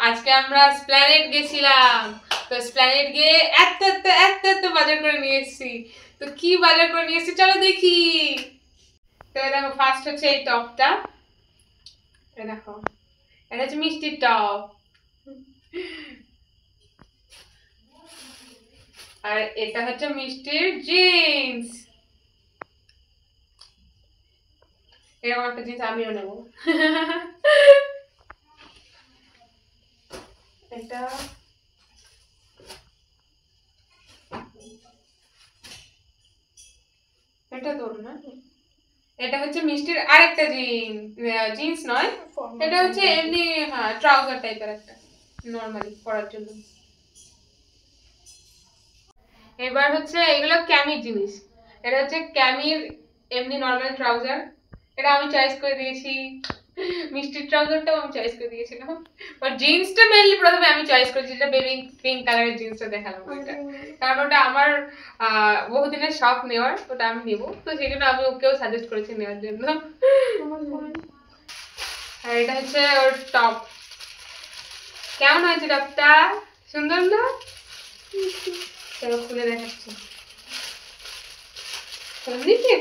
আজকে আমরা স্প্ল্যানেড গেছিলাম। তো স্প্ল্যানেড গিয়ে এত বাজার করে নিয়ে এসেছি। তো কি বাজার করে নিয়ে এসেছি চলো দেখি। তো দেখো ফার্স্ট হচ্ছে এই টপটা, দেখো এটা হচ্ছে মিষ্টির টপ। আর এটা হচ্ছে মিষ্টির জিন্স। এরকম একটা জিনিস আমিও নেবো। এটা এটা তোর না, এটা হচ্ছে মিষ্টির আরেকটা জিন্স নয়, এটা হচ্ছে এমনি হ্যাঁ ট্রাউজার টাইপের একটা নরমালি পরার জন্য। এবার হচ্ছে এগুলো ক্যামির জিনিস। এটা হচ্ছে ক্যামির এমনি নরমাল ট্রাউজার, এটা আমি চয়েস করে দিয়েছি। মিষ্টির ট্রাউজারটাও আমি চয়েস করে দিয়েছিলাম, বাট জিন্সটা মেনলি প্রথমে আমি চয়েস করেছি, যেটা বেবি পিঙ্ক কালারের জিন্সটা দেখালাম ওইটা, কারণ ওটা আমার বহুদিনের শখ নেওয়ার, ওটা আমি নেবো, তো সেই জন্য আমি ওকেও সাজেস্ট করেছি নেওয়ার জন্য। আর এটা হচ্ছে ওর টপ। কেমন হয়েছে টপটা? সুন্দর না? চলো খুলে দেখাচ্ছি।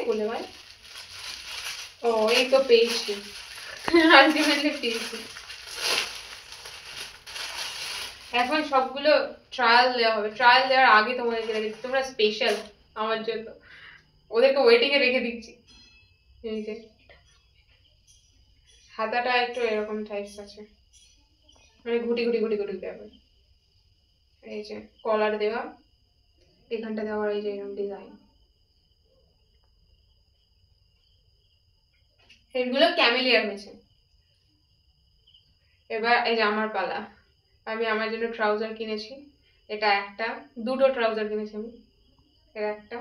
খুলে ভাই, ও এই তো পেয়েছি, আলটিমেটলি পেয়েছি। এখন সবগুলো ট্রায়াল দেওয়া হবে, ট্রায়াল দেওয়ার আগে তোমাদেরকে রেখে দিচ্ছি, তোমরা স্পেশাল আমার জন্য, ওদেরকে ওয়েটিং এ রেখে দিচ্ছি। এই যে হাতাটা একটু এরকম টাইপস আছে, মানে ঘুটি ঘুটি ঘুটি ঘুটি ব্যাপার। এই যে কলার দেওয়া, এখানটা দেওয়ার এই যে এরকম ডিজাইন, এগুলো ক্যামেলিয়ার হয়েছে। এবার এই যে আমার পালা, আমি আমার জন্য ট্রাউজার কিনেছি। এটা একটা, দুটো ট্রাউজার কিনেছি আমি, এর একটা,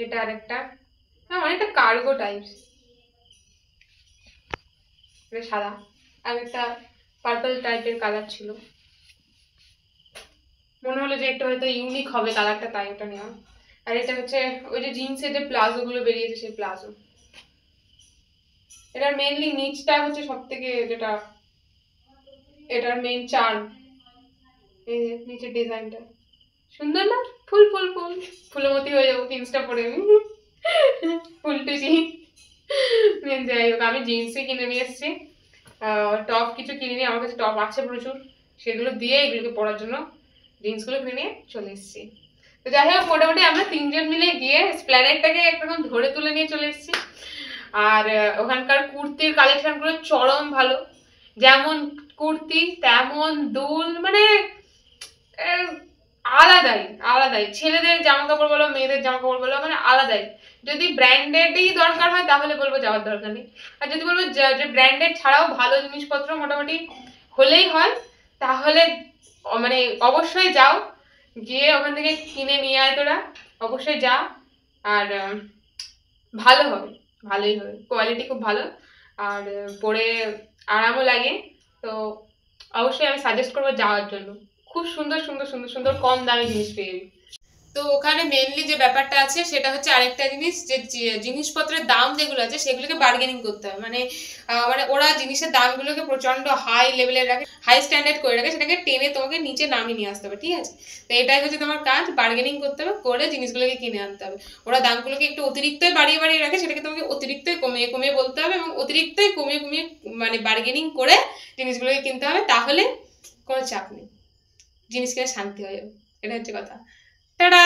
এটা আরেকটা, মানে এটা কার্গো টাইপস, এটা সাদা, আর একটা পার্পল টাইপের কালার ছিল, মনে হলো যে একটু হয়তো ইউনিক হবে কালারটা, তাই ওটা নেওয়া। আর এটা হচ্ছে ওই যে জিন্সের যে প্লাজো গুলো বেরিয়েছে সেই প্লাজো। এটার মেইনলি নিচটা হচ্ছে সব থেকে যেটা এটার মেইন চার্ম, এই যে নিচের ডিজাইনটা সুন্দর না? ফুল ফুল ফুল ফুলমতি হয়ে যাবো জিন্সটা পরে আমি, ফুলটুসি। যাই হোক, আমি জিন্সই কিনে নিয়ে এসেছি, টপ কিছু কিনিনি, আমার কাছে টপ আছে প্রচুর, সেগুলো দিয়ে এগুলোকে পরার জন্য জিন্সগুলো কিনে নিয়ে চলে এসেছি। তো যাই হোক, মোটামুটি আমরা তিনজন মিলে গিয়ে স্প্ল্যানেডটাকে একরকম ধরে তুলে নিয়ে চলে এসেছি। আর ওখানকার কুর্তির কালেকশনগুলো চরম ভালো, যেমন কুর্তি তেমন দুল, মানে আলাদাই আলাদাই। ছেলেদের জামা কাপড় বলো, মেয়েদের জামা কাপড় বলো, মানে আলাদাই। যদি ব্র্যান্ডেডই দরকার হয় তাহলে বলবো যাওয়ার দরকার নেই, আর যদি বলবো যে ব্র্যান্ডেড ছাড়াও ভালো জিনিসপত্র মোটামুটি হলেই হয়, তাহলে মানে অবশ্যই যাও, গিয়ে ওখান থেকে কিনে নিয়ে আয় তোরা, অবশ্যই যা। আর ভালো হবে, ভালোই হবে, কোয়ালিটি খুব ভালো, আর পরে আরামও লাগে। তো অবশ্যই আমি সাজেস্ট করবো যাওয়ার জন্য, খুব সুন্দর সুন্দর সুন্দর সুন্দর কম দামি জিনিস পেয়ে যাবি। তো ওখানে মেনলি যে ব্যাপারটা আছে সেটা হচ্ছে আরেকটা জিনিস, যে জিনিসপত্রের দাম যেগুলো আছে সেগুলোকে বার্গেনিং করতে হবে, মানে ওরা জিনিসের দামগুলোকে প্রচন্ড হাই লেভেলে রাখে, হাই স্ট্যান্ডার্ড করে রাখে, সেটাকে টেনে তোমাকে নিচে নামিয়ে নিয়ে আসতে হবে, ঠিক আছে? তো এটাই হচ্ছে তোমার কাজ, বার্গেনিং করতে হবে, করে জিনিসগুলোকে কিনে আনতে হবে। ওরা দামগুলোকে একটু অতিরিক্তই বাড়িয়ে বাড়িয়ে রাখে, সেটাকে তোমাকে অতিরিক্তই কমিয়ে কমিয়ে বলতে হবে, এবং অতিরিক্তই কমিয়ে কমিয়ে মানে বার্গেনিং করে জিনিসগুলোকে কিনতে হবে, তাহলে কোনো চাপ নেই, জিনিস কিনে শান্তি হয়ে যাবে। এটা হচ্ছে কথা। Ta-da!